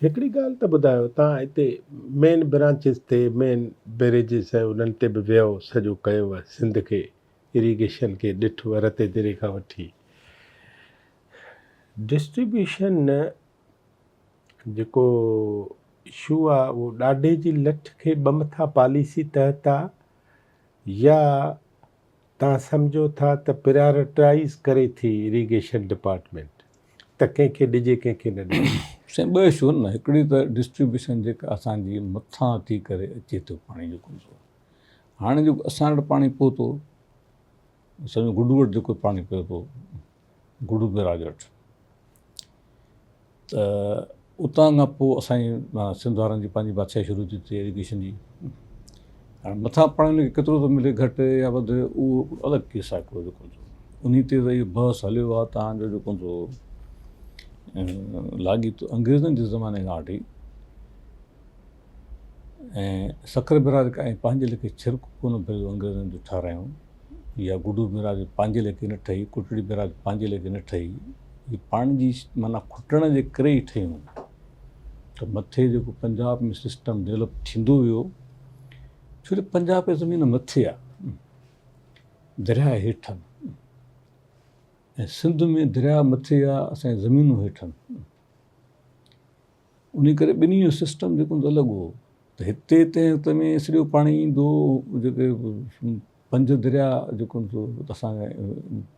हिकिड़ी ॻाल्हि त ॿुधायो, तव्हां हिते मेन ब्रांचिस ते मेन बैरेजिस ऐं उन्हनि ते बि वियो सॼो कयो आहे सिंध खे इरीगेशन खे ॾिठो आहे रते दिरे खां वठी डिस्ट्रीब्यूशन जेको इशू आहे उहो ॾाढे जी लठ खे ॿमथा पॉलिसी तहत आहे या तव्हां सम्झो था त प्रायोरिटाइज़ करे थी इरीगेशन डिपार्टमेंट त कंहिंखे ॾिजे कंहिंखे न ॾिजे? साईं ॿ इशू आहिनि न। हिकिड़ी त डिस्ट्रीब्यूशन जेका असांजी मथां थी करे अचे थो पाणी जेको हाणे जेको असां वटि पाणी पियो थो सम्झो गुडू वटि जेको पाणी पियो थो गुडू बैराज वटि त उतां खां पोइ असांजी सिंध वारनि जी पंहिंजी बादशाही शुरू थी थिए इरीगेशन जी। हाणे मथां पाणी केतिरो थो मिले घटि या वधि उहो अलॻि केस आहे हिकिड़ो जेको उन ते त इहो बहस हलियो आहे तव्हांजो जेको लाॻीतो अंग्रेज़नि जे ज़माने खां वठी ऐं सखर बैराज ऐं पंहिंजे लेखे छिरक कोन पियो अंग्रेज़नि जो ठारायूं या गुडू बैराज पंहिंजे लेखे न ठही कुटड़ी बैराज पंहिंजे लेखे न ठही हीअ पाणी जी माना खुटण जे करे ई ठहियूं त मथे जेको पंजाब में सिस्टम डेवलप थींदो वियो छो जो पंजाब जी ज़मीन मथे आहे दरिया हेठि आहिनि ऐं सिंध में दरिया मथे आहे असांजी ज़मीनूं हेठि आहिनि उन करे ॿिन्ही जो सिस्टम जेको अलॻि हो त हिते ते में सॼो पाणी ईंदो जेके 5 दरिया जेको असांजे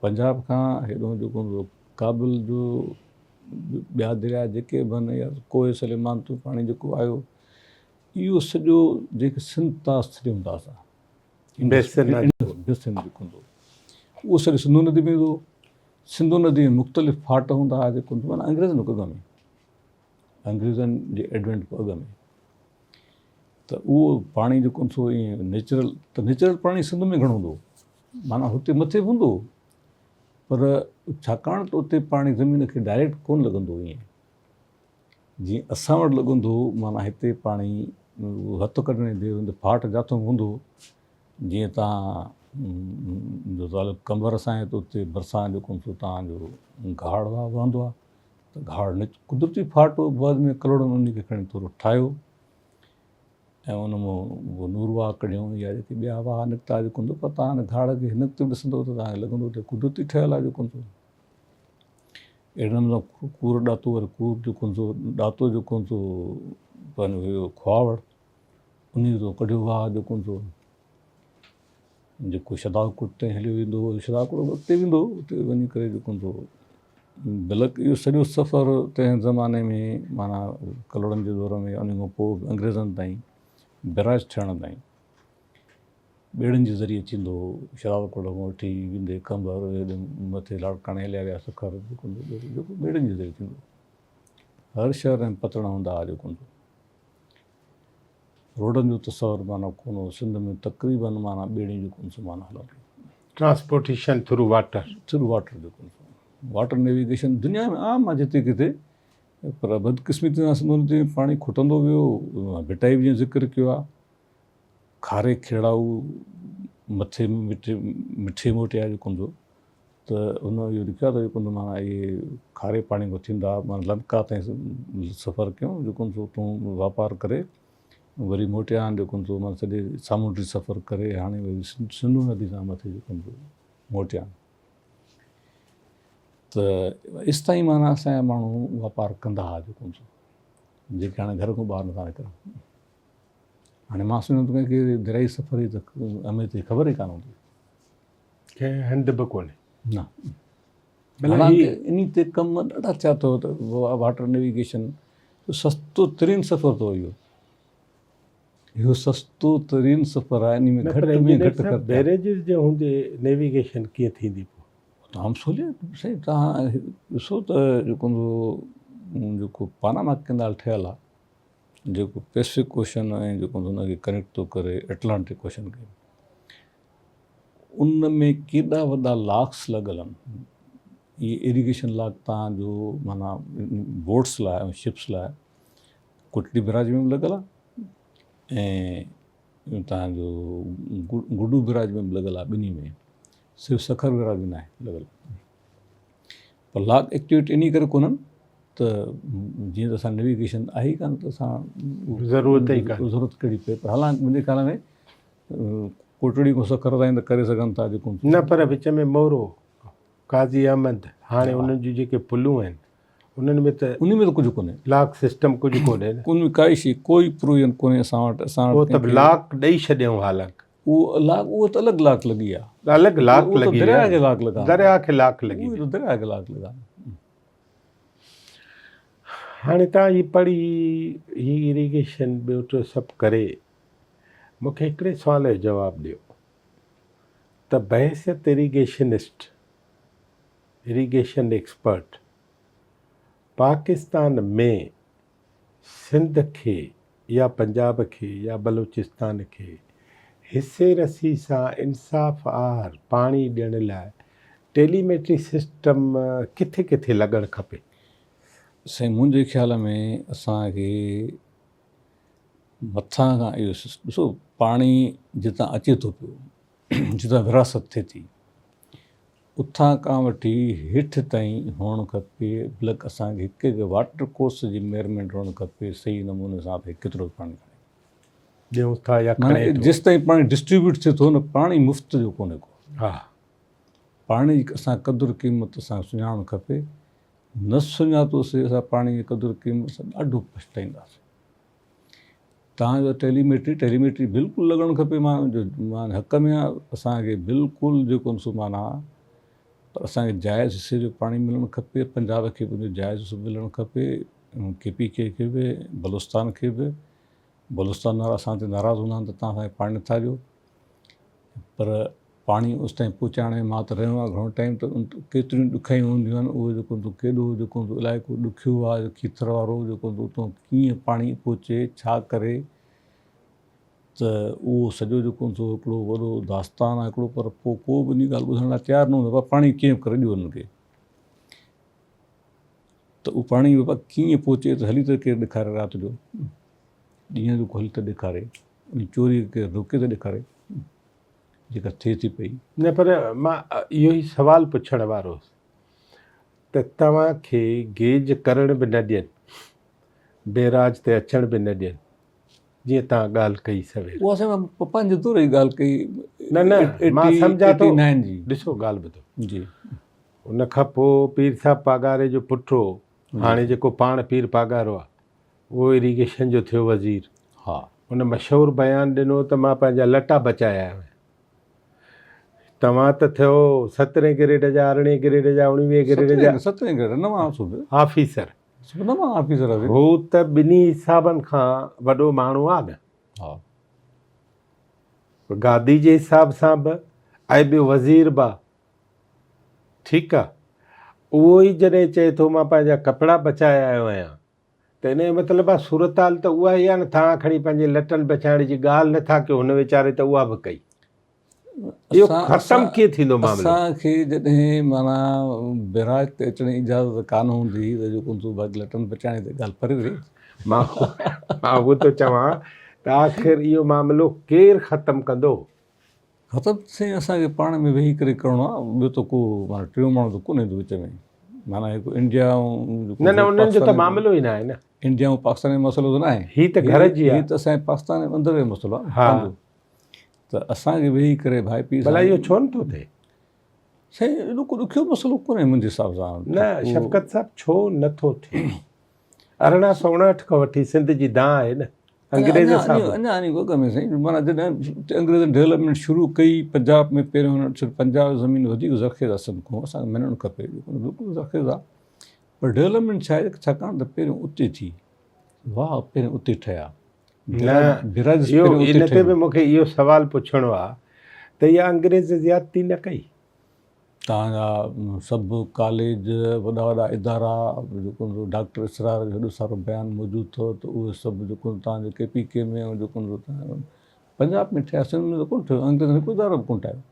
पंजाब खां हेॾो जेको काबुल जो ॿिया दरिया जेके बि आहिनि या कोहे सलेमान तो पाणी जेको आयो इहो सॼो जेके सिंध तां छॾियूं था असां बेसिन जेको हूंदो उहो सॼो सिंधू नदी में ईंदो। सिंधू नदी में मुख़्तलिफ़ फाट हूंदा हुआ जेको माना अंग्रेज़नि अॻ में अंग्रेज़नि जे एडवेंट अॻ में त उहो पाणी जेको सो ईअं नेचुरल पाणी सिंध में घणो हूंदो माना हुते मथे बि हूंदो पर छाकाणि त उते पाणी ज़मीन खे डायरेक्ट कोन लॻंदो ईअं जीअं असां वटि लॻंदो माना हिते पाणी हथु कढण जी देरि फाट जिथां हूंदो जीअं तव्हां जो ज़ाल कंबर सां आहे त उते बरसां जेको तव्हांजो घाड़ वहंदो आहे त घाड़ कुदरती फाट बाद में करोड़नि उन खे खणी थोरो ठाहियो ऐं उन मां उहो नूरवा कढियूं या जेके ॿिया वाह निकिता जेको हूंदो पर तव्हां घाड़ खे हिन ते ॾिसंदो त तव्हांखे लॻंदो त कुदरती ठहियलु आहे जेको अहिड़े नमूने कूर ॾातो वरी कूर जेको ॾातो जेको पंहिंजो हुयो खुआवड़ उन जो कढियो वाह जेको जेको शदाबकोट ते हलियो वेंदो हुओ शदाबकोट उते वेंदो उते वञी करे जेको बल्कि इहो सॼो सफ़र तंहिं ज़माने में माना कलोड़नि जे दौर में उन खां पोइ अंग्रेज़नि ताईं बैराज थियण ताईं ॿेड़ियुनि जे ज़रिए थींदो हुओ शदाबकोट खां वठी वेंदे कंबर हेॾे मथे लाड़काणे हलिया विया सखर जेको ॿेड़ियुनि जे ज़रिए थींदो हर शहर में पतड़ा हूंदा हुआ जेको रोडनि जो तस्वर माना कोन सिंध में तक़रीबन माना ॿेड़ियूं जेको माना हलंदियूं ट्रांसपोर्टेशन थ्रू वाटर जेको वाटर नेविगेशन दुनिया में आम आहे जिते किथे पर बदकिस्मती सां सिंध नदी में पाणी खुटंदो वियो भिटाई जीअं ज़िक्र कयो आहे खारे खेड़ाऊ मथे मिठे मोटिया जेको हूंदो त हुन इहो लिखियो आहे त जेको माना इहे खारे पाणी खां थींदा माना लंका ताईं सफ़र कयूं जेको तूं वापारु करे वरी मोटिया आहिनि जेको माना सॼे सामुंडी सफ़र करे हाणे वरी सिंधू नदी सां मथे जेको मोटिया त इस ताईं माना असांजा माण्हू वापारु कंदा हुआ जेको जेके हाणे घर खां ॿाहिरि नथा निकिरनि हाणे मां सम्झो कंहिंखे दरियाई सफ़र जी त अहमियत जी ख़बर ई कान हूंदी कंहिं हंधि बि कोन्हे न इन ते कमु ॾाढा थिया अथव त वाटर नेविगेशन सस्तो तरीन सफ़र अथव इहो सस्तो तरीन सफ़र आहे इन में घटि में घटि बैरेजिस जे हूंदे नेविगेशन कीअं थींदी पोइ तमामु सहूलियत साईं तव्हां ॾिसो त जेको पानामा कैनाल ठहियलु आहे जेको पैसिफिक ओशन ऐं जेको हुनखे कनेक्ट थो करे एटलांटिक ओशन खे उन में केॾा वॾा लॉक्स लॻल आहिनि इहे इरीगेशन लॉक तव्हांजो माना बोट्स लाइ ऐं शिप्स लाइ कुटड़ी बैराज में बि लॻल आहे ऐं तव्हांजो गुडू बैराज में बि लॻल आहे ॿिन्ही में सिर्फ़ु सखर बैराज में न आहे लॻल पर लॉक एक्टिवेट इन करे कोन्हनि त जीअं त असां नेविगेशन आहे ई कान त असां ज़रूरत ई कान्हे। ज़रूरत कहिड़ी पए पर हालांकि मुंहिंजे ख़्याल में कोटड़ी खां सफ़र ताईं त करे सघनि था जेको न पर विच में मोरो काज़ी अहमद हाणे हा। उन्हनि जूं जेके पुलूं आहिनि उन्हनि में त उन में त कुझु कोन्हे, लॉक सिस्टम कुझु कोन्हे न। उन में काई शइ कोई प्रोविजन कोन्हे असां वटि। उहो त लॉक ॾेई छॾियऊं हालांकि उहो लाक उहो त अलॻि लाक लॻी आहे, अलॻि लॉक उहो त लॻी दरिया खे आहे, लाक लॻा, दरिया खे लॉक लॻी उहो त दरिया खे लाक लॻा। हाणे तव्हां ही पढ़ी ही इरिगेशन ॿियो टियों सभु करे मूंखे हिकिड़े सुवाल जो जवाबु ॾियो त बहसियत इरिगेशनिस्ट इरिगेशन एक्सपर्ट पाकिस्तान में सिंध खे या पंजाब खे या बलूचिस्तान खे हिसे रसी सां इंसाफ़ आर पाणी ॾियण लाइ टेलीमेट्री सिस्टम किथे किथे लॻणु खपे? साईं मुंहिंजे ख़्याल में असांखे मथां खां इहो ॾिसो पाणी जितां अचे थो पियो जितां विरासत थिए थी उतां खां वठी हेठि ताईं हुअणु खपे, प्लस असांखे हिकु हिकु वाटर कोर्स जी मेजरमेंट हुअणु खपे सही नमूने सां भई केतिरो पाणी ॾियूं था या माना खणे थो। जेसि ताईं पाणी डिस्ट्रीब्यूट थिए थो न पाणी मुफ़्त जो कोन्हे को, हा पाणी जी असां क़दुरु क़ीमत असां सुञाणणु खपे। न सुञातोसीं असां पाणी जी क़दुरु क़ीमत सां ॾाढो पछताईंदासीं। तव्हांजो टेलीमेट्री बिल्कुलु लॻणु खपे, मां हक़ में आहे असांखे बिल्कुलु जेको सो माना पर असांखे जाइज़ हिसे जो पाणी मिलणु खपे, पंजाब खे बि जाइज़ हिसो मिलणु खपे, KPK खे बि बलूचिस्तान खे बि। बलूचिस्तान वारा असां ते नाराज़ हूंदा आहिनि त तव्हां असांखे पाणी नथा ॾियो, पर पाणी उस ताईं पहुचाइण में मां त रहियो आहे घणो टाइम त केतिरियूं ॾुखियाई हूंदियूं आहिनि, उहो जेको केॾो जेको इलाइक़ो ॾुखियो आहे खीथर वारो जेको उतां कीअं पाणी पहुचे छा करे, त उहो सॼो जेको हिकिड़ो वॾो दास्तान आहे हिकिड़ो, पर पोइ को बि इन ॻाल्हि ॿुधण लाइ तयारु न हूंदो आहे पाणी कीअं करे ॾियो हुनखे, त उहो पाणी बाबा कीअं पहुचे त हली त केरु ॾेखारे राति जो ॾींहं जो हली त ॾेखारे, उन चोरी केरु रोके त ॾेखारे जेका थिए थी पई। न पर मां इहो ई सुवालु पुछण वारो हुउसि त तव्हांखे गेज करण बि न ॾियनि, बेराज ते अचण बि न ॾियनि, जीअं तव्हां ॻाल्हि कई सवेर। उहा असां पप्पा जे दौर जी ॻाल्हि कई, न मां सम्झां थो, 89 जी। ॾिसो ॻाल्हि ॿुधो, जी उन खां पोइ पीर साहिबु पागारे जो पुटु हो, हाणे जेको पाण पीर पागारो आहे उहो इरिगेशन जो थियो वज़ीर। हा उन मशहूरु बयानु ॾिनो त मां पंहिंजा लटा बचाया आहियां। तव्हां त थियो 17 ग्रेड जा 18 ग्रेड जा 19 ग्रेड जा 17 ग्रेड नवां सूबे ऑफिसर, नवां ऑफिसर आहे। हू त ॿिन्ही हिसाबनि खां वॾो माण्हू आहे न, हा गादी जे हिसाब सां बि ऐं ॿियो वज़ीर बि आहे, ठीकु आहे। उहो ई जॾहिं चए थो मां पंहिंजा कपिड़ा बचाए आयो आहियां त इन जो मतिलबु आहे सूरत हाल त उहा ई आहे न, तव्हां खणी पंहिंजे लटनि बचाइण जी ॻाल्हि नथा कयो, हुन वीचारे त उहा बि कई। इहो ख़तमु कीअं थींदो मामलो? असांखे जॾहिं माना बेराज ते अचण जी इजाज़त कान हूंदी त जेको लटनि बचाइण जी ॻाल्हि परे रहे। मां उहो थो चवां त आख़िर इहो मामिलो केरु ख़तमु कंदो? ख़तमु साईं असांखे पाण में वेही करे करिणो आहे, ॿियो त को माना टियों माण्हू त कोन्हे विच में, माना हिकु इंडिया न उन्हनि जो त मामिलो ई न आहे न, इंडिया ऐं पाकिस्तान जो मसइलो त न आहे, ही त घर जी आहे, हीअ त असांजे पाकिस्तान जे अंदरि जो मसइलो आहे। हा त असांखे वेही करे भाई पीउ भला इहो छो नथो थिए? साईं एॾो को ॾुखियो मसइलो कोन्हे मुंहिंजे हिसाब सां। न शफ़क़त साहिबु छो नथो थिए? 1859 खां वठी सिंध जी दां आहे न, अंग्रेज़ सां बि। अञा वॻ में साईं माना जॾहिं अंग्रेज़नि डेवलपमेंट शुरू कई पंजाब में, पहिरियों हुन पंजाब ज़मीन वधीक ज़रख़ेज़ आहे सभु खां, असांखे मञणु खपे बिल्कुलु ज़रख़ेज़ आहे, पर डेवलपमेंट छा आहे छाकाणि त पहिरियों उते थी, वाह पहिरियों उते ठहिया, इहो इन ते बि मूंखे इहो सुवालु पुछणो आहे त इहा अंग्रेज़ ज़्यादती न कई? तव्हांजा सभु कॉलेज वॾा वॾा इदारा जेको डॉक्टर इसरार जो हेॾो सारो बयानु मौजूदु अथव, त उहे सभु जेको तव्हांजो KPK में ऐं जेको पंजाब में ठहिया, सिंध में त कोन्ह ठहियो, अंग्रेज़नि हिकु इदारो बि कोन्ह ठाहियो।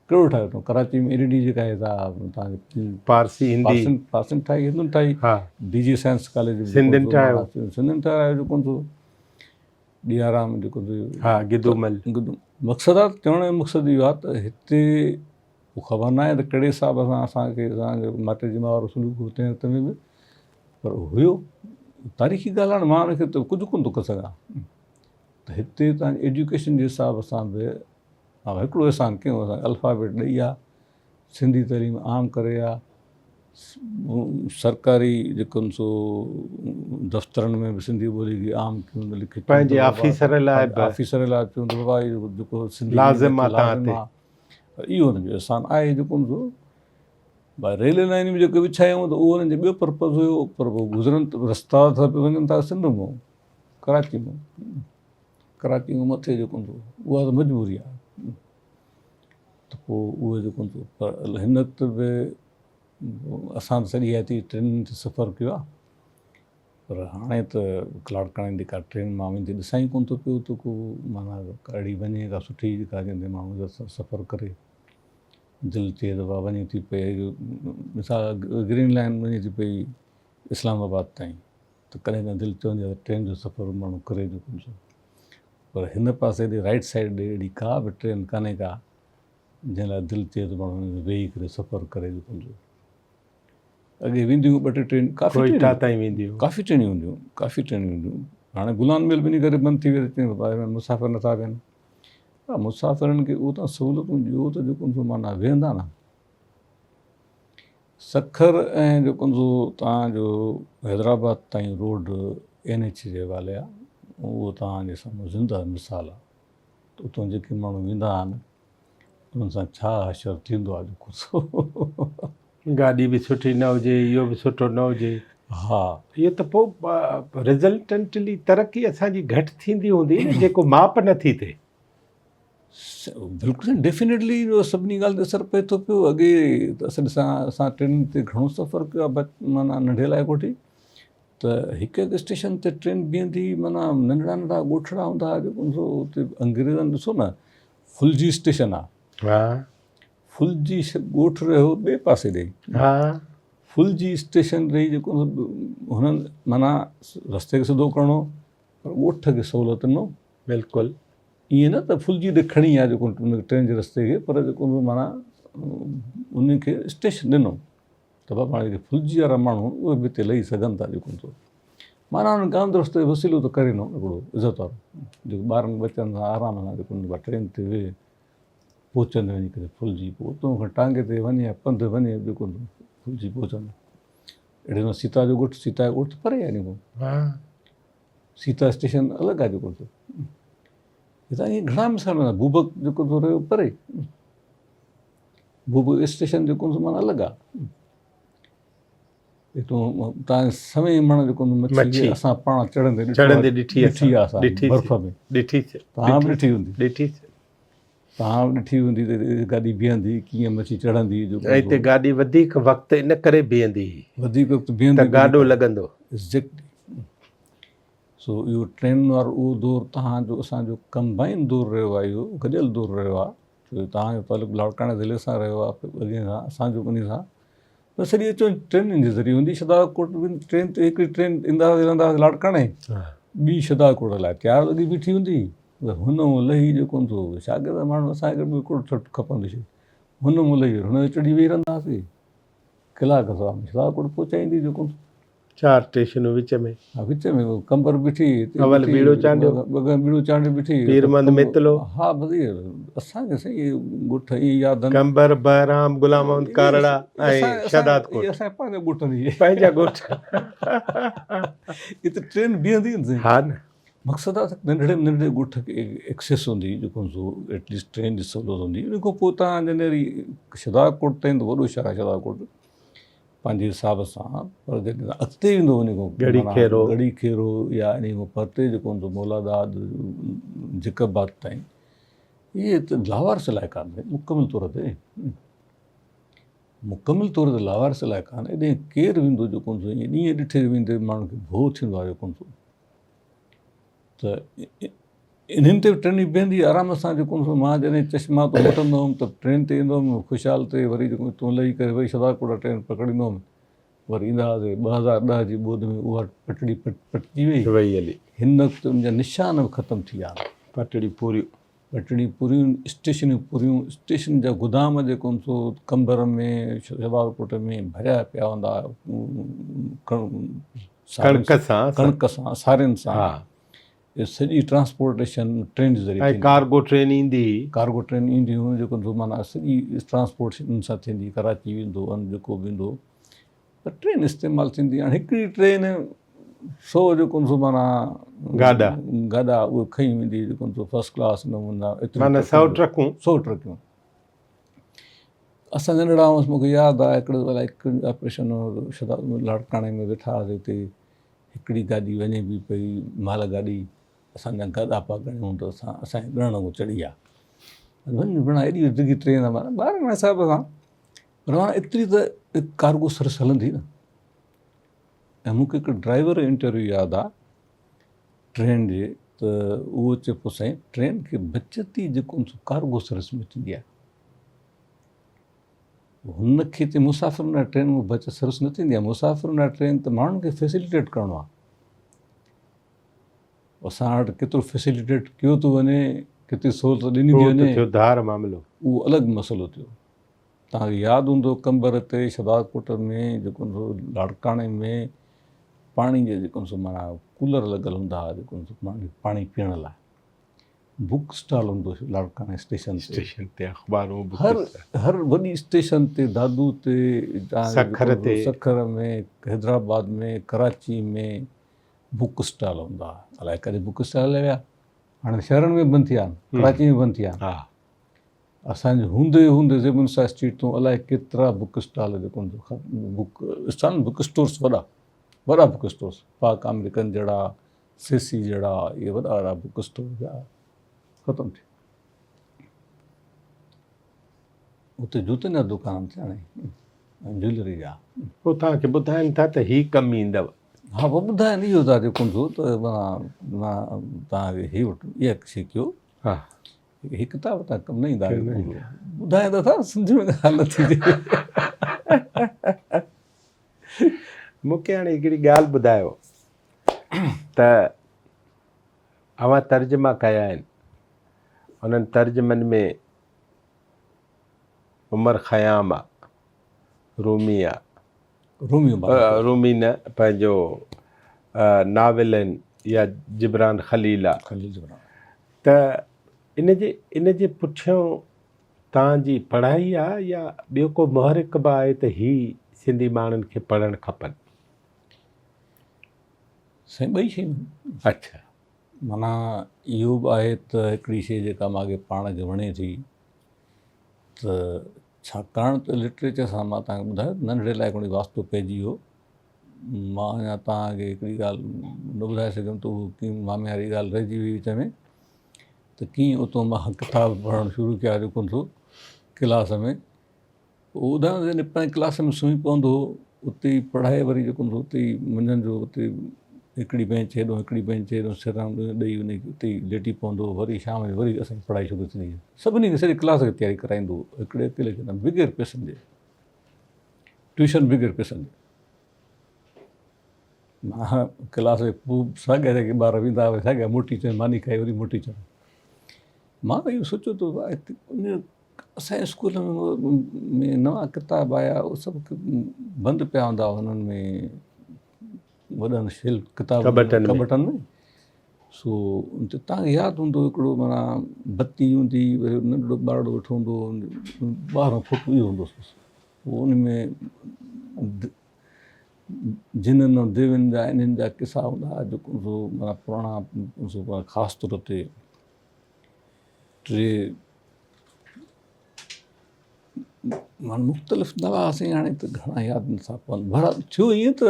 कहिड़ो ठाहियो अथऊं? कराची में EDD जेका आहे तव्हांखे पारसी हिंदी पार्सिन ठाही, हिंदुनि ठाही, हा DG साइंस कॉलेज सिंधियुनि ठाहियो, सिंधियुनि ठाहियो जेको DRM जेको हा गिदूमल। मक़सदु आहे चवण जो मक़सदु इहो आहे त हिते ख़बर न आहे त कहिड़े हिसाब सां असांखे माटे जी मां वारो सलूक हुते में बि, पर हुयो तारीख़ी ॻाल्हि आहे, मां हुनखे त कुझु कोन थो करे सघां। त हिते तव्हांजी एजुकेशन जे हिसाब सां बि हिकिड़ो अहसान कयूं, असां अल्फ़ाबेट ॾेई आहे, सिंधी तइलीम आम करे आहे, सरकारी जेको सो दफ़्तरनि में बि सिंधी ॿोली खे आम कयूं, लिखी पंहिंजे ऑफिसर लाइ बि ऑफिसर लाइ चऊं त बाबा इहो जेको सिंधी लाज़िम आहे तव्हां लाज़िम आहे, इहो हुनजो अहसान आहे जेको सो। भई रेलवे लाइन में जेके विछायूं त उहो हुननि जो ॿियो पर्पज़ हुयो, पर पोइ गुज़रनि रस्ता था वञनि था सिंध मां, कराची मां, कराची खां मथे जेको उहा त मजबूरी आहे। त पोइ उहो जेको पर हिन वक़्तु बि असां त सॼी हयाती ट्रेन ते सफ़र कयो आहे, पर हाणे त लाड़काणे जी का ट्रेन मां वञी ॾिसां ई कोन थो पियो त को माना कहिड़ी वञे का सुठी जेका जंहिंते माण्हू सफ़र करे दिलि थिए त वञे थी पई, मिसाल ग्रीन लाइन वञे थी पई इस्लामाबाद ताईं, त कॾहिं कॾहिं दिलि चवंदी आहे ट्रेन जो सफ़र माण्हू करे जेको, पर हिन पासे ॾे राइट साइड ॾे अहिड़ी का बि ट्रेन कान्हे का जंहिं लाइ दिलि थिए त माण्हू वेही करे सफ़र करे जेको। अॻे वेंदियूं ॿ टे ट्रेन काफ़ी ताईं वेंदियूं, काफ़ी ट्रेनियूं हूंदियूं, काफ़ी ट्रेनियूं हूंदियूं। हाणे गुलाम मेल वञी करे बंदि थी वियो, मुसाफ़िर नथा वेहनि। हा, मुसाफ़िरनि खे उहो त सहूलियतूं ॾियो त जेको माना वेहंदा न। सखर ऐं जेको तव्हांजो हैदराबाद ताईं रोड NH जे हवाले आहे, उहो तव्हांजे साम्हूं ज़िंदा मिसाल आहे। त उतां जेके माण्हू वेंदा आहिनि उन्हनि सां छा हशर थींदो आहे जेको गाॾी बि सुठी न हुजे, इहो बि सुठो न हुजे। हा, इहो त पोइ रिज़ल्टेंटली तरक़ी असांजी घटि थींदी हूंदी न, जेको माप नथी थिए। बिल्कुलु डेफिनेटली सभिनी ॻाल्हि ते असरु पए थो पियो। अॻे असां ट्रेन ते घणो सफ़र कयो आहे, माना नंढे लाइ कोठी, त हिकु हिकु स्टेशन ते ट्रेन बीहंदी, माना नंढड़ा नंढड़ा ॻोठड़ा हूंदा हुआ जेको हुते अंग्रेज़नि ॾिसो न, फुलजी स्टेशन आहे, हा, फुलजी ॻोठ रहियो ॿिए पासे ॾे, हा, फुलजी स्टेशन रही जेको हुननि माना रस्ते खे सिधो करिणो, पर ॻोठ खे सहूलियत न। बिल्कुलु ईअं न त फुलजी ॾे खणी आहे जेको ट्रेन जे रस्ते खे, पर जेको माना उनखे स्टेशन ॾिनो त बाबा जेके फुलजी वारा माण्हू उहे बि हिते लही सघनि था जेको माना हुननि गांव रस्ते वसीलो त करे न हिकिड़ो इज़त वारो, जेको ॿारनि बचनि सां आराम सां जेको ट्रेन ते वेहे पहुचंदे वञी करे फुलजी, पोइ उतां खां टांगे ते वञे या पंधु वञे जेको फुलजी पहुचंदो। अहिड़े न सीता जो ॻोठु, सीता जो ॻोठु परे आहे जेको, सीता स्टेशन अलॻि आहे जेको हितां ईअं घणा मिसाल आहिनि। भूबक जेको रहियो परे, भूबक स्टेशन जेको माना अलॻि आहे। हितां तव्हांजे समय मण जेको मच्छी असां पाण चढ़ंदे ॾिठी आहे असां बर्फ़ में, तव्हां बि ॾिठी हूंदी, तव्हां बि ॾिठी हूंदी त गाॾी बीहंदी कीअं मच्छी चढ़ंदी। ऐं हिते गाॾी वधीक वक़्तु इन करे बीहंदी, वधीक वक़्तु बीहंदी, गाॾो लॻंदो। एग्ज़ैक्टली। सो इहो ट्रेन वारो उहो दौरु तव्हांजो असांजो कंबाइन दौरु रहियो आहे, इहो गॾियल दौरु रहियो आहे, छो तव्हांजो तालुक़ु लाड़काणे ज़िले सां रहियो आहे अॻे सां, असांजो उन सां त सॼी अचो ट्रेनुनि जे ज़रिए हूंदी। शदाकोट ट्रेन ते हिकिड़ी ट्रेन ईंदा हलंदा हुआसीं लाड़काणे, ॿी शदाकोट लाइ तयारु लॻी बीठी हूंदी, हुन लही जेको शागिर्द माण्हू असांखे बि हिकिड़ो खपंदी शइ, हुन लही हुन चढ़ी वेही रहंदा हुआसीं, कलाक सां शदाकोट पहुचाईंदी जेको 4 स्टेशनूं विच में, हा विच में कंबर बीठी, अवल बीड़ो चांडियो, बग़ैर बीड़ो चांडियो बीठी, पीरमंद मितलो, हा बधी असांखे सही ॻोठ ई यादि, कंबर, बहराम, गुलाम अहमद कारड़ा ऐं शदादकोट, असांजे पंहिंजे ॻोठनि जी पंहिंजा ॻोठ। हिते ट्रेन बीहंदी न, हा न, मक़सदु आहे नंढड़े नंढड़े ॻोठ खे एक्सेस हूंदी जेको एटलीस्ट ट्रेन जी सहूलियत हूंदी। उन खां पोइ तव्हां जॾहिं शदाकोट ताईं त वॾो शहर आहे शदाकोट पंहिंजे हिसाब सां, पर जॾहिं अॻिते ईंदो उन खां गड़ी खेरो या इन खां परते जेको हूंदो मौलादाद, जिकबाद ताईं, इहे त लावारिस इलाइक़ा आहिनि मुकमिल तौर ते लावारिस इलाइक़ा आहिनि। एॾे केरु वेंदो जेको ईअं ॾींहं ॾिठे वेंदे माण्हू खे भउ थींदो आहे जेको त इन्हनि ते ट्रेनियूं बीहंदी आराम सां जेको मां जॾहिं चश्मा तो वठंदो हुउमि त ट्रेन ते ईंदो हुउमि ख़ुशहाल ते, वरी जेको तूं लही करे वरी शदाकोट ट्रेन पकड़ींदो हुउमि, वरी ईंदा हुआसीं 2010 जी ॿोध में उहा पटड़ी पटिजी वई हली। हिन वक़्तु उनजा निशान बि ख़तमु थी विया, पटड़ी पूरी ॿ टिनि पूरियूं स्टेशन जा गोदाम जेको हूंदो कंबर में शबारकोट में भरिया पिया हूंदा कणिक सां कणिक सां सारियुनि सां। हा, इहे सॼी ट्रांसपोर्टेशन ट्रेन जे ज़रिए ऐं थींदी। कार्गो ट्रेन ईंदी हुई। कार्गो ट्रेन ईंदी हुयूं जेको हूंदो माना सॼी ट्रांसपोर्टेशन सां थींदी, कराची वेंदो जेको बि वेंदो त ट्रेन इस्तेमालु थींदी। हाणे हिकिड़ी ट्रेन 100 जेको हूंदो माना गाॾा उहे खई वेंदी जेको हूंदो फस्ट क्लास नमूना, माना 100 ट्रकूं। 100 ट्रकियूं। असां नंढड़ा हुआसीं, मूंखे यादि आहे हिकिड़ो अलाए हिकु ऑपरेशन लाड़काणे में वेठा हुआसीं, हिते हिकिड़ी गाॾी वञे बि पई माल गाॾी, असांजा गाॾा पिया ॻणियूं त असांजे ॻणण में चढ़ी विया। वञ भेण एॾी डिघी ट्रेन आहे माना 12 हिसाब सां, पर माना एतिरी त कार्गो सर्विस हलंदी न। ऐं मूंखे हिकु ड्राइवर इंटरव्यू यादि आहे ट्रेन जे, त उहो चए पियो साईं ट्रेन खे बचत ई जेको कार्गो सर्विस में थींदी आहे। हुनखे चए मुसाफ़िर लाइ ट्रेन में बचत सर्विस न थींदी आहे, मुसाफ़िर लाइ ट्रेन त माण्हुनि खे फैसिलिटेट करिणो आहे। असां वटि केतिरो फैसिलिटेट कयो थो वञे, केतिरी सहूलियत ॾिनी थी वञे, धार मामिलो उहो अलॻि मसइलो थियो। तव्हांखे यादि हूंदो कंबर ते शबारकोट में जेको हूंदो लाड़काणे में पाणी जे जेको माना कूलर लॻल हूंदा हुआ जेको पाणी पीअण लाइ। बुक स्टॉल हूंदो हुओ लाड़काणे स्टेशन ते अख़बारूं हर वॾी स्टेशन ते, दादू ते, सखर में, हैदराबाद में, कराची में बुक स्टॉल हूंदा हुआ। अलाए कॾहिं बुक स्टॉल हलिया विया, हाणे शहरनि में बंदि थी विया आहिनि, कराची में बंदि थी विया आहिनि। असांजे हूंदे ज़ेबुन शाह स्ट्रीट तूं अलाए केतिरा बुक स्टॉल जेको बुक स्टॉल, बुक स्टोर्स वॾा बुक स्टोर्स, पाक अमेरिकन जहिड़ा, सीसी जहिड़ा, इहे वॾा बुक स्टोर जा ख़तमु थी। उते जूतनि जा दुकान थिया हाणे ऐं ज्वेलरी जा। पोइ तव्हांखे ॿुधाइनि था त हीअ कमु ईंदव। हा, पोइ ॿुधाइनि इहो था जेको हूंदो त मां तव्हांखे हीअ वठो, इहा शइ कयो। हा, हीअ किताब तव्हां कमु न ईंदा, ॿुधाए त था, सिंधी में ॻाल्हि न थींदी। मूंखे हाणे हिकिड़ी ॻाल्हि ॿुधायो त अवां तर्जुमा कया आहिनि, उन्हनि तर्जुमनि में उमर ख़याम आहे, रूमी आहे, रूमी न पंहिंजो नाविल आहिनि, या जिब्रान ख़लील आहे। त इन जे पुठियों तव्हांजी पढ़ाई आहे या ॿियो को मुहरिक बि आहे त हीअ सिंधी माण्हुनि खे पढ़णु खपनि? साईं ॿई शयूं। अच्छा, माना इहो बि आहे त हिकिड़ी शइ जेका मूंखे पाण खे वणे थी, त छाकाणि त लिटरेचर सां मां तव्हांखे ॿुधायो नंढड़े लाइ हिकिड़ी वास्तो पइजी वियो। मां अञा तव्हांखे हिकिड़ी ॻाल्हि न ॿुधाए सघियुमि त उहो कीअं मामे वारी ॻाल्हि रहिजी वई विच में, त कीअं उतां मां किताब पढ़णु शुरू कया जेको हूंदो क्लास में। पोइ ॿुधायो जॾहिं पंहिंजे क्लास में सुम्ही पवंदो हुओ, उते ई पढ़ाए वरी जेको हूंदो उते ई मंझंदि जो उते हिकिड़ी बेंच हेॾो हिकिड़ी बेंच हेॾो सिरां ॾेई उन उते ई लेटी पवंदो, वरी शाम जो वरी असांजी पढ़ाई शुरू थींदी हुई। सभिनी खे सॼी क्लास खे तयारी कराईंदो हुओ, हिकिड़े अकेले खे न, बग़ैर पैसनि जे, ट्यूशन बग़ैर पैसनि जे। मां क्लास में पोइ साॻिया जेके ॿार वेंदा हुआ साॻिया मोटी अचनि, मानी खाई वरी मोटी अचनि। मां त इहो सोचियो त असांजे स्कूल में नवां किताब आया, उहे सभु बंदि पिया हूंदा हुननि में वॾनि शिल कबटनि में। सो तव्हांखे यादि हूंदो हिकिड़ो माना बत्ती हूंदी, वरी नंढड़ो ॿारड़ो वेठो हूंदो, 12 फुट इहो हूंदो, पोइ उन में जिननि ऐं देवियुनि जा इन्हनि जा किसा हूंदा जेको माना पुराणा, ख़ासि तौर ते 3 माना मुख़्तलिफ़ दवा हुआसीं, हाणे त घणा यादि नथा पवनि। भला थियो ईअं त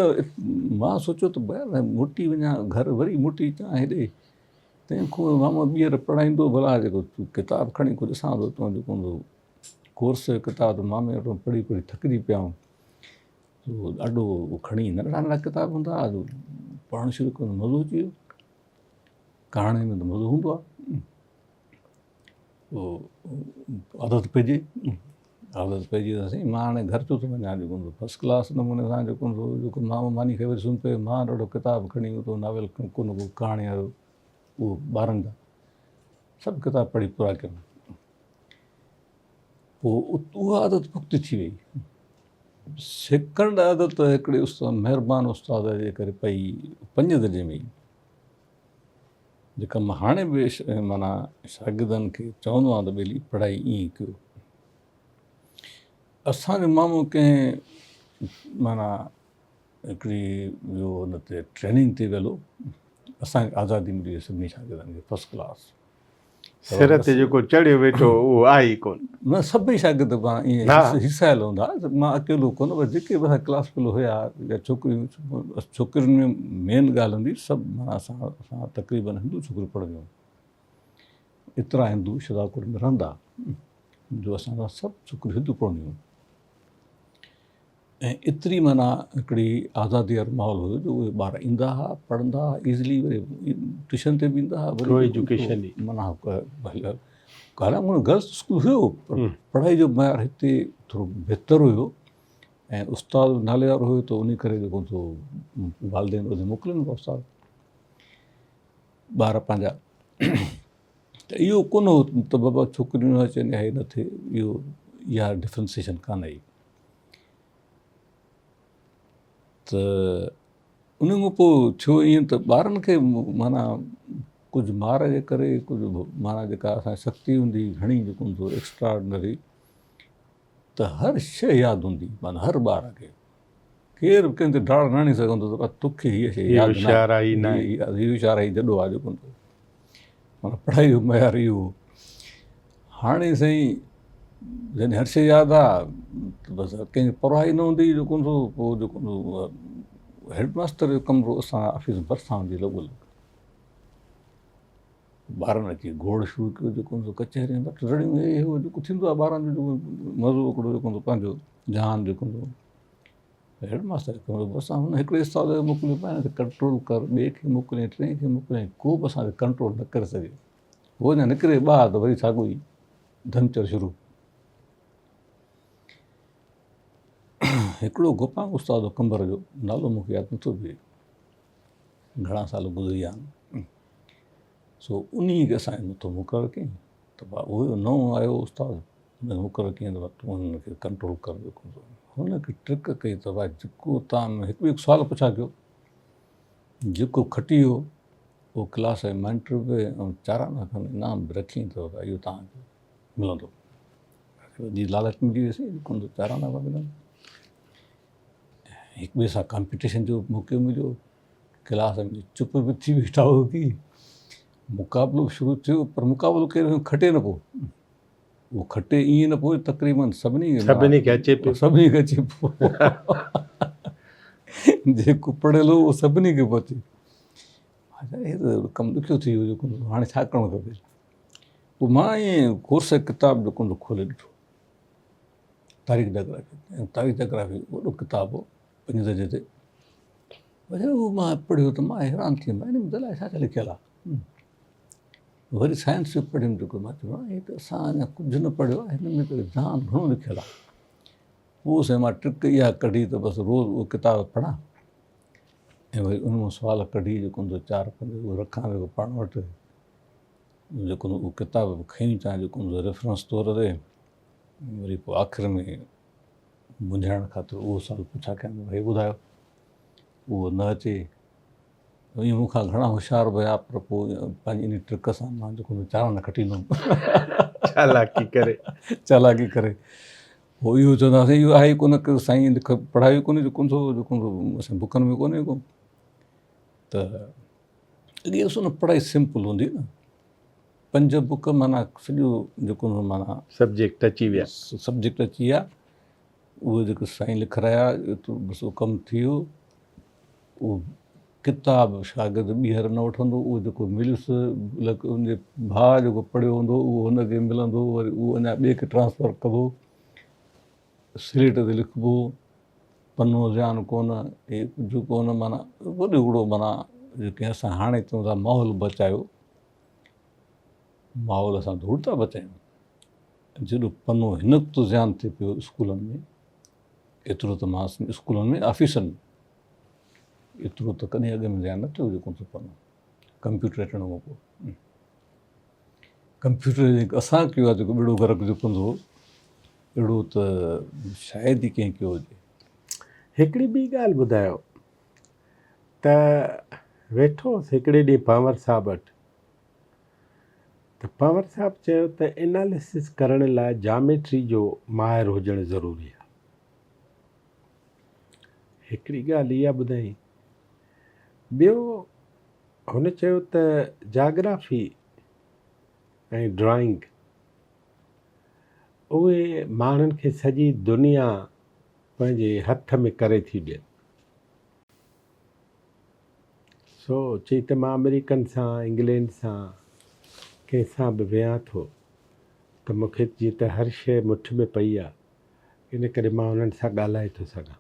मां सोचियो त भई मोटी वञा घर, वरी मोटी अचां हेॾे, तंहिंखां मामा ॿीहर पढ़ाईंदो भला जेको किताब खणी को ॾिसां थो तो जेको हूंदो कोर्स जो किताब, त मामे वटि पढ़ी पढ़ी थकिजी पिया आहियूं। ॾाढो खणी नंढड़ा नंढड़ा किताब हूंदा हुआ, जो पढ़णु शुरू कयो मज़ो अची वियो। कहाणी में त मज़ो हूंदो आहे, पोइ आदत पइजी त सही। मां हाणे घर छो थो वञा जेको हूंदो फस्ट क्लास नमूने सां जेको हूंदो, जेको मां मानी खे वरी सुम्ही पियो, मां ॾाढो किताब खणी को नावेल को न को कहाणी वारो, उहो ॿारनि जा सभु किताब पढ़ी पूरा कयूं। पोइ उहा आदत पुख़्ती थी वई। सेकंड आदत हिकिड़े उस्ताद महिरबान उस्ताद जे करे पई 5 दर्जे में ई, जेका मां हाणे बि माना शागिर्दनि खे चवंदो आहियां त ॿेली पढ़ाई ईअं ई कयो। असांजो मामो कंहिं माना हिकिड़ी इहो हुन ते ट्रेनिंग ते वियल हो, असांखे आज़ादी मिली वई सभिनी शागिर्दनि खे फस्ट क्लास। सिर ते जेको चढ़ियो वेठो उहो आहे ई कोन। न सभई शागिर्द पाण ईअं हिसायल हूंदा, मां अकेलो कोन, बसि जेके बि असां क्लास फेलो हुया या छोकिरियूं, छोकिरियुनि में मेन ॻाल्हि हूंदी सभु माना असां तक़रीबन हिंदू छोकिरियूं पढ़ंदियूं। एतिरा हिंदू शदाकोट में रहंदा जो असां सां सभु छोकिरियूं हिंदू पढ़ंदियूं। ऐं एतिरी माना हिकिड़ी आज़ादी वारो माहौल हुयो जो उहे ॿार ईंदा हुआ, पढ़ंदा हुआ ईज़िली, वरी ट्यूशन ते बि ईंदा हुआ, वरी एजुकेशन माना हालांकि गर्ल्स स्कूल हुयो पर पढ़ाई जो मयार हिते थोरो बहितर हुयो ऐं उस्ताद नाले वारो हुयो त उन करे जेको सो वालदेन उते मोकिलिनि पिया उस्ताद ॿार पंहिंजा। त इहो कोन हो त बाबा छोकिरियूं न अचनि या हे न थिए, इहो इहा डिफ्रेंसिएशन कान आई। त उन खां पोइ थियो ईअं त ॿारनि खे माना कुझु मार जे करे, कुझु माना जेका असांजी शक्ति हूंदी घणी जेको हूंदो एक्स्ट्राऑर्डिनरी, त हर शइ यादि हूंदी, माना हर ॿार खे केरु कंहिं ते डाड़ न हणी सघंदो त तोखे हीअ शइ यादि न आहे, हीअ होशियारु आहे, जॾो आहे जेको माना पढ़ाई जो मयार इहो। हाणे साईं जॾहिं हर शइ यादि आहे त बसि कंहिंजी परवाह न हूंदी जेको सो पोइ जेको हेडमास्टर जो कमिरो असां ऑफिस भरिसां हूंदी लॻोलॻि। ॿारनि अची घोड़ शुरू कयो जेको कचहरी में रड़ियूं हे जेको थींदो आहे ॿारनि जो मज़ो हिकिड़ो जेको पंहिंजो जहान जेको हेडमास्टर कमिरो असां हुन हिकिड़े उस्ताद खे मोकिलियो पाण खे कंट्रोल कर, ॿिए खे मोकिले, टे खे मोकिले, को बि असांखे कंट्रोल न करे सघे। उहो अञा निकिरे ॿाहिरि त वरी साॻियो ई धनचर शुरू। हिकिड़ो गोपांग उस्ताद हो कंबर जो, नालो मूंखे यादि नथो बीहे, घणा साल गुज़री विया आहिनि। सो उन खे असांजे मथां मुक़ररु कयईं त उहो नओं आयो उस्ताद, हुनखे मुक़ररु कयईं त तूं हुनखे कंट्रोल कर। हुनखे ट्रिक कई त भाई जेको तव्हां हिकु सुवालु पुछा कयो, जेको खटी वियो उहो क्लास जे मॉनिटर बि ऐं 4 आना खनि इनाम बि रखियईं त इहो तव्हांखे मिलंदो। जी लालच मिली वियसि, 4 आना मिलंदा। हिक ॿिए सां कॉम्पिटिशन जो मौक़ो मिलियो, क्लास में चुप बि थी वेठा हो की मुक़ाबिलो शुरू थियो, पर मुक़ाबिलो केरु खटे न पियो। उहो खटे ईअं न पियो, तक़रीबन सभिनी खे अचे पियो, सभिनी खे अचे पियो। जेको पढ़ियल हो उहो सभिनी खे पियो अचे। हे त कमु ॾुखियो थी वियो जेको, हाणे छा करणु खपे। पोइ मां ईअं कोर्स किताबु जेको खोले ॾिठो, तारीख़ जोग्राफी वॾो किताबु हो 5 दर्जे ते। उहो मां पढ़ियो त मां हैरान थी वियुमि, हिन में अलाए छा छा लिखियलु आहे। वरी साइंस जो पढ़ियुमि जेको, मां चयो हे त असां अञा कुझु न पढ़ियो आहे, हिन में त जाम घणो लिखियलु आहे। पोइ साईं मां ट्रिक इहा कढी त बसि रोज़ु उहो किताब पढ़ां ऐं वरी उन मां सुवाल कढी जेको 4-5 उहो रखां पाण वटि, जेको उहो किताब खणी अचां जेको रेफरेंस तौर ते। वरी पोइ आख़िर में मुंझाइण ख़ातिर उहो सुवालु पुछा कयां, भई ॿुधायो, उहो न अचे ईअं मूंखां घणा होशियारु हुया, पर पोइ पंहिंजी इन ट्रिक सां मां जेको 4 आना खटी ईंदुमि। चालाकी करे पोइ इहो चवंदासीं इहो आहे कोन की साईं पढ़ाई कोन्हे जेको असां बुकनि में कोन्हे को। त अॻे न पढ़ाई सिंपल हूंदी न, 5 बुक माना सॼो जेको माना सब्जेक्ट अची विया, उहे जेके साईं लिखाया एतिरो बसि उहो कमु थी वियो। उहो किताब शागिर्द ॿीहर न वठंदो, उहो जेको मिलियुसि उनजे भाउ जेको पढ़ियो हूंदो उहो हुनखे मिलंदो, वरी उहो अञा ॿिए खे ट्रांसफर कबो, स्लेट ते लिखिबो, पनो ध्यानु कोन, हे कुझु कोन, माना वॾो वॾो माना जेके असां हाणे चऊं था माहौल बचायो, माहौल असां धूड़ था बचायूं। जेॾो पनो हिन वक़्तु ध्यानु थिए पियो स्कूलनि में, एतिरो त मां स्कूलनि में ऑफिसनि में एतिरो त कॾहिं अॻ में ध्यानु न थियो जेको पनो कंप्यूटर अचण खां पोइ। कंप्यूटर असां कयो आहे जेको बेड़ो गर्क जेको हूंदो अहिड़ो त शायदि ई कंहिं कयो हुजे। हिकिड़ी ॿी ॻाल्हि ॿुधायो त वेठो हुउसि हिकिड़े ॾींहुं पंवर साहब वटि, त पंवर साहब चयो त एनालिसिस करण लाइ जामेट्री जो माहिर हुजणु ज़रूरी आहे। हिकिड़ी ॻाल्हि इहा ॿुधाई। ॿियो हुन चयो त जाग्राफी ऐं ड्राइंग उहे माण्हुनि खे सॼी दुनिया पंहिंजे हथ में करे थी ॾियनि। सो चई त मां अमेरिकन सां इंग्लैंड सां कंहिंसां बि विया थो त मूंखे जीअं त हर शइ मुठ में पई आहे, इन करे मां उन्हनि सां ॻाल्हाए थो सघां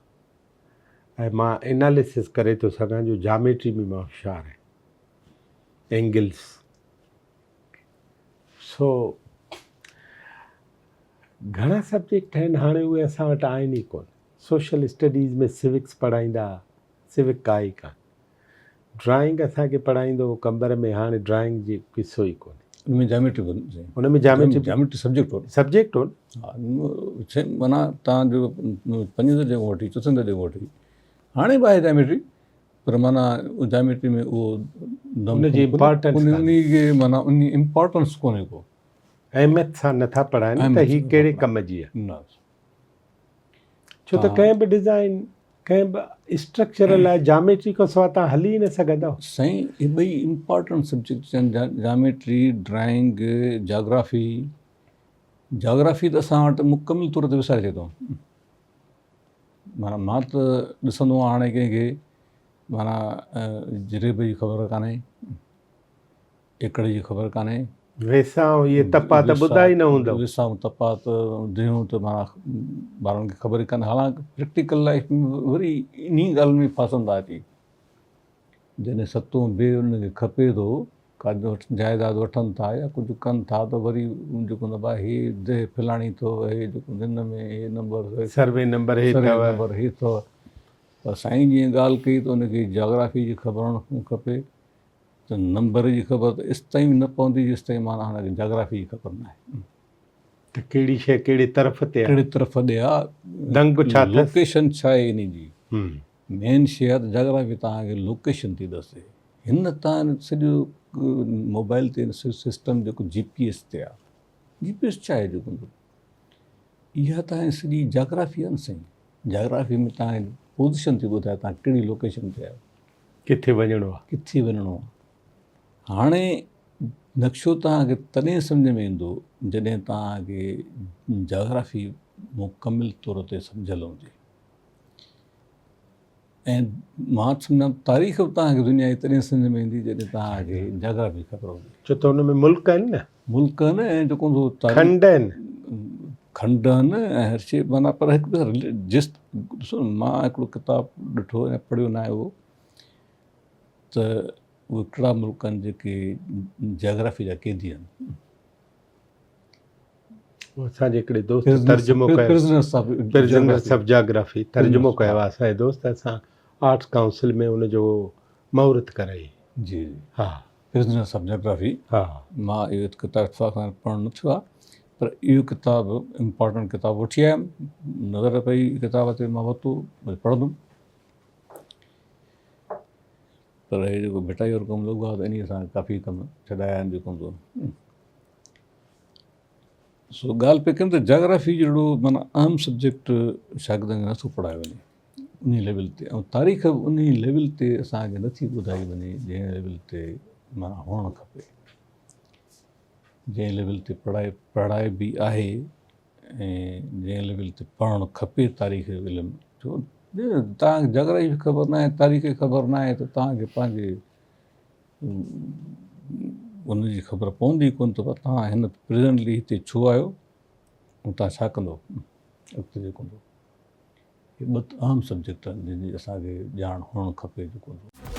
ऐं मां एनालिसिस करे थो सघां जो जामेट्री में मां होशियारु आहियां, एंगल्स। सो घणा सब्जेक्ट आहिनि हाणे उहे असां वटि आहिनि ई कोन। सोशल स्टडीज़ में सिविक्स पढ़ाईंदा, सिविक का ई कान। ड्राइंग असांखे पढ़ाईंदो कम्बर में, हाणे ड्राइंग जी किसो ई कोन्हे। उनमें जामेट्री उनमें जामेट्री सब्जेक्ट हो, सब्जेक्ट हो। हा माना तव्हांजो 5 दर्जे खां वठी 4 दर्जे खां वठी हाणे बि आहे जामेट्री, पर माना जामेट्री में उहो उनजी इम्पोर्टेंस उनखे माना उन इम्पोर्टेंस कोन्हे को। अहमियत सां नथा पढ़ाइनि त हीअ कहिड़े कम जी आहे। न छो त कंहिं बि डिज़ाइन कंहिं बि स्ट्रक्चर लाइ जामेट्री खां सवाइ तव्हां हली न सघंदव। साईं इहे ॿई इम्पोर्टेंट सब्जेक्ट्स आहिनि, जामेट्री, ड्राइंग, जाग्राफी। जाग्राफी त असां वटि मुकमिल तौर ते विसारे छॾियो। माना मां त ॾिसंदो आहियां हाणे कंहिंखे माना जरेब जी ख़बर कान्हे, एकड़ जी ख़बर कान्हे, वेसाऊं इहे तपा त ॿुधा ई न हूंदव। वेसाऊं तपा त ॾियूं त माना ॿारनि खे ख़बर ई कान्हे। हालांकि प्रैक्टिकल लाइफ में वरी इन ॻाल्हि में फासंदा अची, जॾहिं सतो ॿिए उनखे खपे थो, का जाइदाद वठनि था या कुझु कनि था त वरी जेको न भाई हीअ देह फलाणी थो, हे जेको हिन में हे नंबर सर्वे नंबर हे अथव। पर साईं जीअं ॻाल्हि कई त उनखे जाग्राफी जी ख़बर खपे, त नंबर जी ख़बर त एसि ताईं न पवंदी जेसि ताईं माना हुनखे जाग्राफी जी ख़बर न आहे त कहिड़ी शइ कहिड़े तरफ़ ते आहे, कहिड़े तरफ़ ॾे आहे, दंग छा अथसि, लोकेशन छा आहे इन जी। मेन शइ आहे त जाग्राफी तव्हांखे लोकेशन थी ॾसे। हिन तव्हां सॼो मोबाइल ते सिस्टम जेको GPS ते आहे, GPS छा आहे जेको इहा तव्हांजी सॼी जाग्राफी आहे न साईं। जाग्राफी में तव्हांखे पोज़ीशन थी ॿुधाए तव्हां कहिड़ी लोकेशन ते आहियो, किथे वञिणो आहे। हाणे नक्शो तव्हांखे तॾहिं सम्झ में ईंदो जॾहिं तव्हांखे जाग्राफी मुकमिल तौर ते सम्झियल हुजे। ऐं मां सम्झां तारीख़ बि तव्हांखे दुनिया जी तॾहिं सम्झ में ईंदी जॾहिं तव्हांखे जाग्राफी ख़बर हुजे। छो त हुन में मुल्क आहिनि न, मुल्क आहिनि ऐं जेको खंड आहिनि, खंड आहिनि ऐं हर शइ माना। पर हिकु जिस ॾिसो मां हिकिड़ो किताबु ॾिठो ऐं पढ़ियो न आहे उहो, त उहे कहिड़ा मुल्क आहिनि जेके जाग्राफी जा क़ैदी आहिनि। असांजे हिकिड़े दोस्त तर्जुमो कयो, प्रिज़नर्स ऑफ जाग्राफी तर्जुमो कयो आहे असांजे दोस्त। असां आर्ट्स काउंसिल में हुनजो महूरत कराई। जी हा, प्रिज़नर्स ऑफ जाग्राफी। हा, मां इहो किताबु इतफ़ाक़ सां पढ़णु न थियो आहे, पर इहो किताबु इम्पोर्टेंट किताबु वठी आयुमि, नज़र पई किताब ते, मां वरितो पढ़ंदुमि। पर हे जेको भिटाई वारो कमु लॻो आहे त इन सां काफ़ी कमु छॾाया आहिनि जेको हूंदो। सो ॻाल्हि पे कनि त जाग्राफी जहिड़ो माना अहम सब्जेक्ट शागिर्दनि खे नथो पढ़ायो वञे उन लेवल ते, ऐं तारीख़ बि उन लेवल ते असांखे नथी ॿुधाई वञे जंहिं लेवल ते माना हुअणु खपे, जंहिं लेवल ते पढ़ाई बि आहे ऐं जंहिं लेवल ते पढ़णु खपे तारीख़ जो इल्मु। छो तव्हांखे जाग्राफी ख़बर न आहे, तारीख़ ख़बर न आहे, त तव्हांखे पंहिंजे उनजी ख़बर पवंदी कोन त तव्हां हिन प्रेज़ेंटली हिते छो आहियो ऐं तव्हां छा कंदो अॻिते जेको हूंदो। इहे 2 अहम सब्जेक्ट आहिनि जंहिंजी असांखे ॼाण हुअणु खपे जेको हूंदो।